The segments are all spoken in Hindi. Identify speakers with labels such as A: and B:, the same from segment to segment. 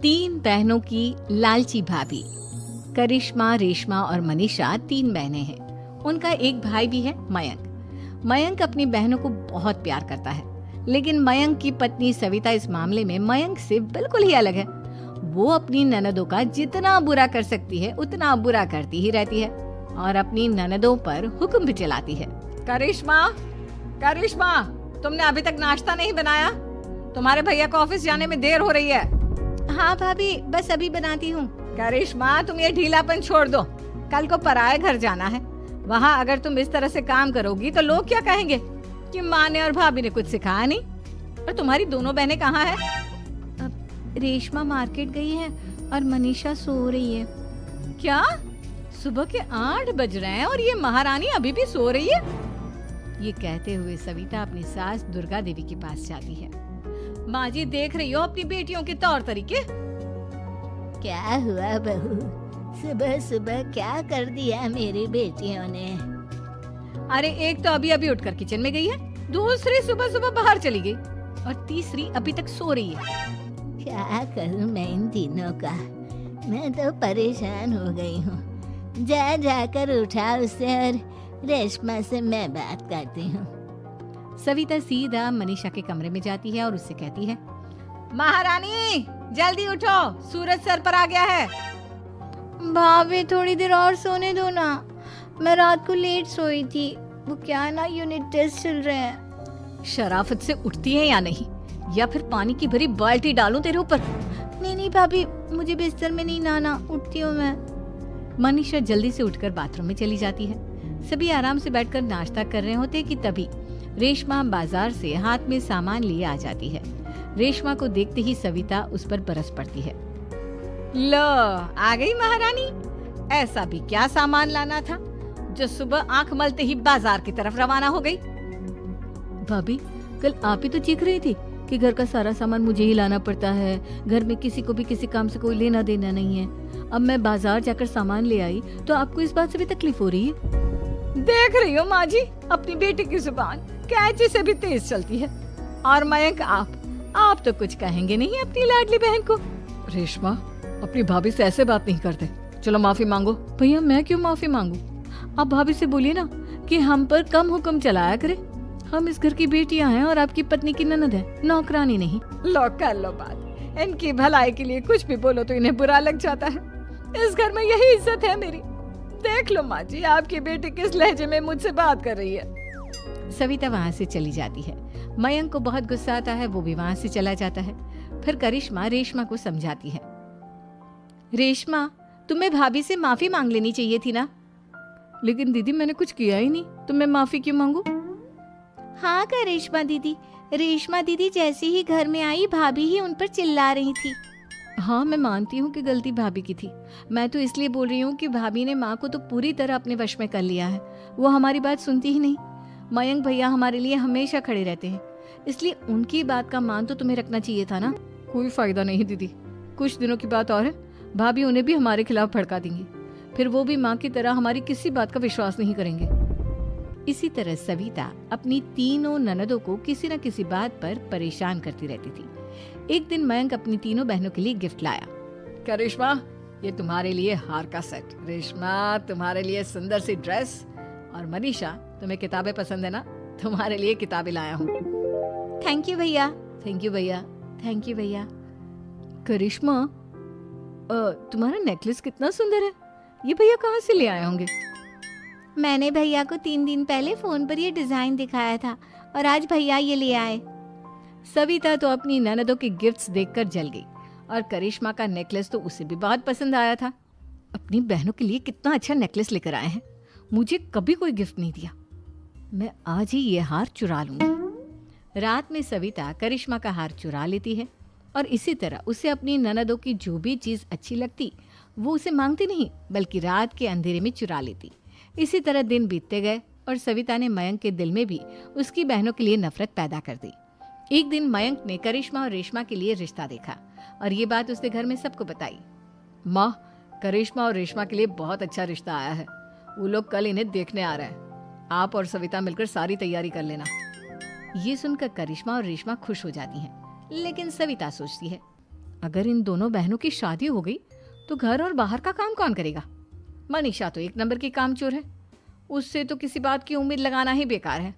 A: तीन बहनों की लालची भाभी। करिश्मा, रेशमा और मनीषा तीन बहनें हैं। उनका एक भाई भी है, मयंक। मयंक अपनी बहनों को बहुत प्यार करता है, लेकिन मयंक की पत्नी सविता इस मामले में मयंक से बिल्कुल ही अलग है। वो अपनी ननदों का जितना बुरा कर सकती है उतना बुरा करती ही रहती है और अपनी ननदों पर हुक्म भी चलाती है। करिश्मा, करिश्मा, तुमने अभी तक नाश्ता नहीं बनाया? तुम्हारे भैया को ऑफिस जाने में देर हो रही है। हाँ भाभी, बस अभी बनाती हूँ। करिश्मा, तुम ये ढीलापन छोड़ दो। कल को पराये घर जाना है। वहाँ अगर तुम इस तरह से काम करोगी तो लोग क्या कहेंगे कि माँ ने और भाभी ने कुछ सिखाया नहीं। और तुम्हारी दोनों बहनें कहाँ हैं? अब रेशमा मार्केट गई है और मनीषा सो रही है। क्या? सुबह के 8 बज रहे हैं और ये महारानी अभी भी सो रही है? ये कहते हुए सविता अपनी सास दुर्गा देवी के पास जाती है। माँ जी, देख रही हो अपनी बेटियों के तौर तरीके?
B: क्या हुआ बहू, सुबह सुबह क्या कर दिया मेरी बेटियों ने?
A: अरे एक तो अभी अभी उठकर किचन में गई है, दूसरी सुबह सुबह बाहर चली गई और तीसरी अभी तक सो रही है।
B: क्या करूं मैं इन तीनों का? मैं तो परेशान हो गई हूँ। जा जाकर उठा उसे और रेशमा से मैं बात करती हूँ।
A: सविता सीधा मनीषा के कमरे में जाती है और उससे कहती है, महारानी जल्दी उठो, सूरज सर पर आ गया है।
B: भाभी थोड़ी देर और सोने दो ना, मैं रात को लेट सोई थी। वो क्या ना, यूनिट टेस्ट चल रहे हैं।
A: शराफत से उठती है या नहीं, या फिर पानी की भरी बाल्टी डालूं तेरे ऊपर?
B: नहीं नहीं भाभी, मुझे बिस्तर में नहीं नहाना, उठती हूँ मैं।
A: मनीषा जल्दी से उठकर बाथरूम में चली जाती है। सभी आराम से बैठकर नाश्ता कर रहे होते कि तभी रेशमा बाजार से हाथ में सामान लिए आ जाती है। रेशमा को देखते ही सविता उस पर बरस पड़ती है। लो, आ गई महारानी। ऐसा भी क्या सामान लाना था जो सुबह आंख मलते ही बाजार की तरफ रवाना हो गई? भाभी, कल आप ही तो चीख रही थी कि घर का सारा सामान मुझे ही लाना पड़ता है, घर में किसी को भी किसी काम से कोई लेना देना नहीं है। अब मैं बाजार जाकर सामान ले आई तो आपको इस बात से भी तकलीफ हो रही है? देख रही हो माँ जी, अपनी बेटी की जुबान कैंची से भी तेज चलती है। और मयंक, आप तो कुछ कहेंगे नहीं अपनी लाडली बहन को। रेशमा, अपनी भाभी से ऐसे बात नहीं करते। चलो माफी मांगो। भैया, मैं क्यों माफी मांगू? आप भाभी से बोलिए ना कि हम पर कम हुक्म चलाया करे। हम इस घर की बेटियां हैं और आपकी पत्नी की ननद है, नौकरानी नहीं। लो कर लो बात। इनकी भलाई के लिए कुछ भी बोलो तो इन्हें बुरा लग जाता है। इस घर में यही इज्जत है मेरी। देख लो माँ जी, आपकी बेटी किस लहजे में मुझसे बात कर रही है। सविता वहाँ से चली जाती है। मयंक को बहुत गुस्सा आता है, वो भी वहाँ से चला जाता है। फिर करिश्मा रेशमा को समझाती है। रेशमा, तुम्हें भाभी से माफी मांग लेनी चाहिए थी ना। लेकिन दीदी, मैंने कुछ किया ही नहीं, तो मैं माफी क्यों मांगू?
B: हाँ करिश्मा दीदी, रेशमा दीदी जैसे ही घर में आई भाभी ही उन पर चिल्ला रही थी।
A: हाँ, मैं मानती हूँ कि गलती भाभी की थी। मैं तो इसलिए बोल रही हूँ कि भाभी ने माँ को तो पूरी तरह अपने वश में कर लिया है। वो हमारी बात सुनती ही नहीं। मयंक भैया हमारे लिए हमेशा खड़े रहते हैं, इसलिए उनकी बात का मान तो तुम्हें रखना चाहिए था ना। कोई फायदा नहीं दीदी, कुछ दिनों की बात और है, भाभी उन्हें भी हमारे खिलाफ भड़का देंगी। फिर वो भी माँ की तरह हमारी किसी बात का विश्वास नहीं करेंगे। इसी तरह सविता अपनी तीनों ननदों को किसी न किसी बात पर परेशान करती रहती थी। एक दिन मयंक अपनी तीनों बहनों के लिए गिफ्ट लाया। करिश्मा, ये तुम्हारे लिए हार का सेट। रेशमा, तुम्हारे लिए सुंदर सी ड्रेस। और मनीषा, तुम्हें किताबें पसंद है ना, तुम्हारे लिए किताबें लाया हूँ।
B: थैंक यू भैया।
A: थैंक यू भैया। थैंक यू भैया। करिश्मा, तुम्हारा नेकलेस कितना सुंदर है। ये भैया कहाँ से ले आए होंगे?
B: मैंने भैया को 3 दिन पहले फोन पर ये डिजाइन दिखाया था और आज भैया ये ले आए।
A: सविता तो अपनी ननदों के गिफ्ट्स देखकर जल गई और करिश्मा का नेकलेस तो उसे भी बहुत पसंद आया था। अपनी बहनों के लिए कितना अच्छा नेकलेस लेकर आए हैं, मुझे कभी कोई गिफ्ट नहीं दिया। मैं आज ही ये हार चुरा लूंगी। रात में सविता करिश्मा का हार चुरा लेती है और इसी तरह उसे अपनी ननदों की जो भी चीज अच्छी लगती वो उसे मांगती नहीं, बल्कि रात के अंधेरे में चुरा लेती। इसी तरह दिन बीतते गए और सविता ने मयंक के दिल में भी उसकी बहनों के लिए नफरत पैदा कर दी। एक दिन मयंक ने करिश्मा और रेशमा के लिए रिश्ता देखा और ये बात उसने घर में सबको बताई। माँ, करिश्मा और रेशमा के लिए बहुत अच्छा रिश्ता आया है। वो लोग कल इन्हें देखने आ रहे हैं। आप और सविता मिलकर सारी तैयारी कर लेना। ये सुनकर करिश्मा और रेशमा खुश हो जाती हैं, लेकिन सविता सोचती है, अगर इन दोनों बहनों की शादी हो गई तो घर और बाहर का काम कौन करेगा? मनीषा तो एक नंबर की कामचोर है, उससे तो किसी बात की उम्मीद लगाना ही बेकार है।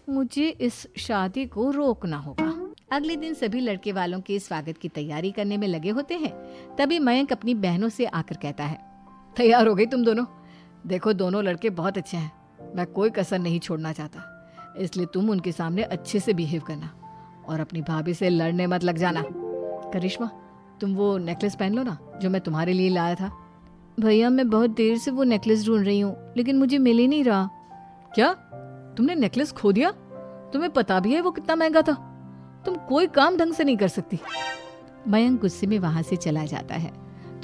A: मुझे इस शादी को रोकना होगा। अगले दिन सभी लड़के वालों के स्वागत की तैयारी करने में लगे होते हैं। तभी मयंक अपनी बहनों से आकर कहता है, तैयार हो गई तुम दोनों? देखो दोनों लड़के बहुत अच्छे हैं, मैं कोई कसर नहीं छोड़ना चाहता, इसलिए तुम उनके सामने अच्छे से बिहेव करना और अपनी भाभी से लड़ने मत लग जाना। करिश्मा, तुम वो नेकलेस पहन लो ना जो मैं तुम्हारे लिए लाया था। भैया मैं बहुत देर से वो नेकलेस ढूंढ रही हूँ, लेकिन मुझे मिल ही नहीं रहा। क्या तुमने नेकलेस खो दिया? तुम्हें पता भी है वो कितना महंगा था? तुम कोई काम ढंग से नहीं कर सकती। मयंक गुस्से में वहां से चला जाता है।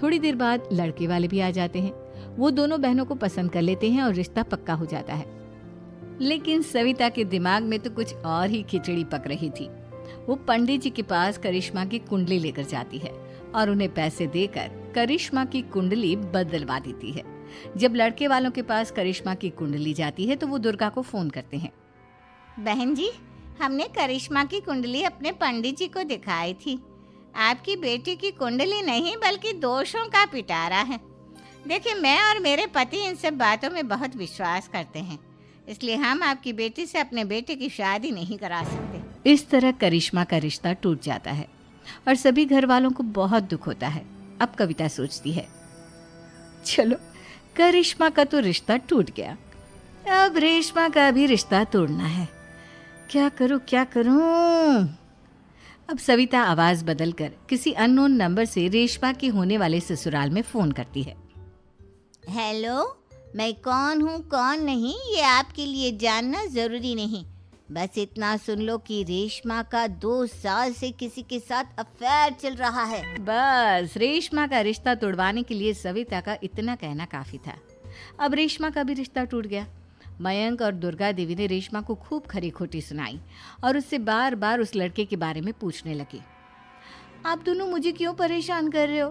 A: थोड़ी देर बाद लड़के वाले भी आ जाते हैं। वो दोनों बहनों को पसंद कर लेते हैं और रिश्ता पक्का हो जाता है। लेकिन सविता के दिमाग में तो कुछ और ही खिचड़ी पक रही थी। वो पंडित जी के पास करिश्मा की कुंडली लेकर जाती है और उन्हें पैसे देकर करिश्मा की कुंडली बदलवा देती है। जब लड़के वालों के पास करिश्मा की कुंडली जाती है तो वो दुर्गा को फोन करते हैं।
B: बहन जी, हमने करिश्मा की कुंडली अपने पंडित जी को दिखाई थी। आपकी बेटी की कुंडली नहीं बल्कि दोषों का पिटारा है। देखिए, मैं और मेरे पति इन सब बातों में बहुत विश्वास करते हैं, इसलिए हम आपकी बेटी से अपने बेटे की शादी नहीं करा सकते।
A: इस तरह करिश्मा का रिश्ता टूट जाता है और सभी घर वालों को बहुत दुख होता है। अब कविता सोचती है, चलो करिश्मा का तो रिश्ता टूट गया, अब रेशमा का भी रिश्ता तोड़ना है। क्या करूं? अब सविता आवाज बदलकर किसी अननोन नंबर से रेशमा के होने वाले ससुराल में फोन करती है।
B: हेलो, मैं कौन हूँ कौन नहीं ये आपके लिए जानना जरूरी नहीं। बस इतना सुन लो कि रेशमा का 2 साल से किसी के साथ अफेयर चल रहा है।
A: बस रेशमा का रिश्ता तोड़वाने के लिए सविता का इतना कहना काफी था। अब रेशमा का भी रिश्ता टूट गया। मयंक और दुर्गा देवी ने रेशमा को खूब खरी खोटी सुनाई और उससे बार बार उस लड़के के बारे में पूछने लगी। आप दोनों मुझे क्यों परेशान कर रहे हो?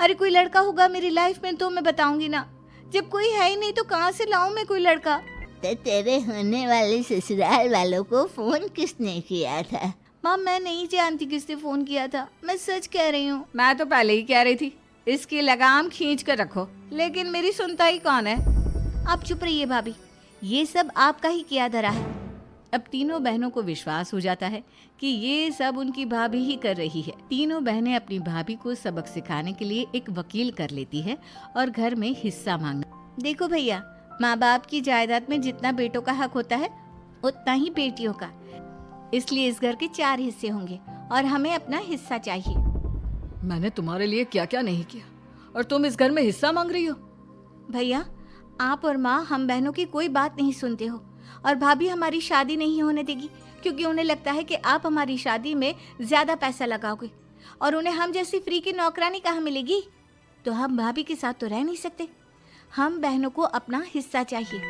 A: अरे कोई लड़का होगा मेरी लाइफ में तो मैं बताऊंगी ना, जब कोई है ही नहीं तो कहाँ से लाऊं मैं कोई लड़का?
B: तो तेरे होने वाले ससुराल वालों को फोन किसने किया था?
A: माँ मैं नहीं जानती किसने फोन किया था, मैं सच कह रही हूँ। मैं तो पहले ही कह रही थी इसकी लगाम खींच कर रखो, लेकिन मेरी सुनता ही कौन है। आप चुप रहिए भाभी, ये सब आपका ही किया धरा है। अब तीनों बहनों को विश्वास हो जाता है कि ये सब उनकी भाभी ही कर रही है। तीनों बहनें अपनी भाभी को सबक सिखाने के लिए एक वकील कर लेती है और घर में हिस्सा मांगना। देखो भैया, माँ बाप की जायदाद में जितना बेटों का हक होता है उतना ही बेटियों का, इसलिए इस घर के 4 हिस्से होंगे और हमें अपना हिस्सा चाहिए। मैंने तुम्हारे लिए क्या क्या नहीं किया और तुम इस घर में हिस्सा मांग रही हो? भैया, आप और माँ हम बहनों की कोई बात नहीं सुनते हो और भाभी हमारी शादी नहीं होने देगी क्योंकि उन्हें लगता है कि आप हमारी शादी में ज्यादा पैसा लगाओगे और उन्हें हम जैसी फ्री की नौकरानी कहाँ मिलेगी। तो हम भाभी के साथ तो रह नहीं सकते, हम बहनों को अपना हिस्सा चाहिए।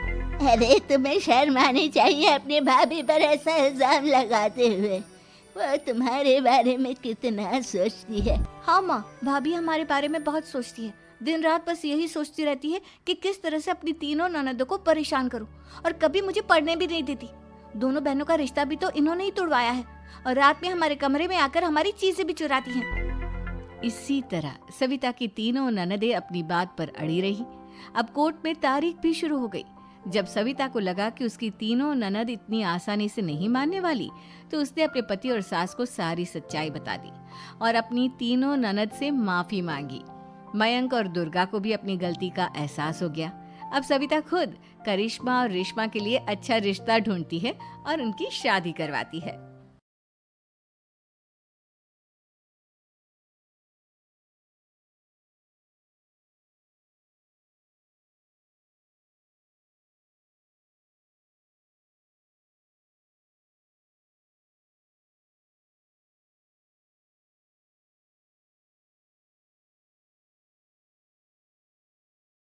B: अरे तुम्हें शर्म आनी चाहिए अपने भाभी पर ऐसा इल्जाम लगाते हुए। वो तुम्हारे बारे में कितना सोचती है।
A: हाँ माँ, भाभी हमारे बारे में बहुत सोचती है, दिन रात बस यही सोचती रहती है कि किस तरह से अपनी तीनों ननदों को परेशान करूं और कभी मुझे पढ़ने भी नहीं देती। दोनों बहनों का रिश्ता भी तो इन्होंने ही तोड़वाया है और रात में हमारे कमरे में आकर हमारी चीजें भी चुराती हैं। इसी तरह सविता की तीनों ननदें अपनी बात पर अड़ी रही। अब कोर्ट में तारीख भी शुरू हो गई। जब सविता को लगा कि उसकी तीनों ननद इतनी आसानी से नहीं मानने वाली, तो उसने अपने पति और सास को सारी सच्चाई बता दी और अपनी तीनों ननद से माफी मांगी। मयंक और दुर्गा को भी अपनी गलती का एहसास हो गया। अब सविता खुद करिश्मा और रेशमा के लिए अच्छा रिश्ता ढूंढती है और उनकी शादी करवाती है।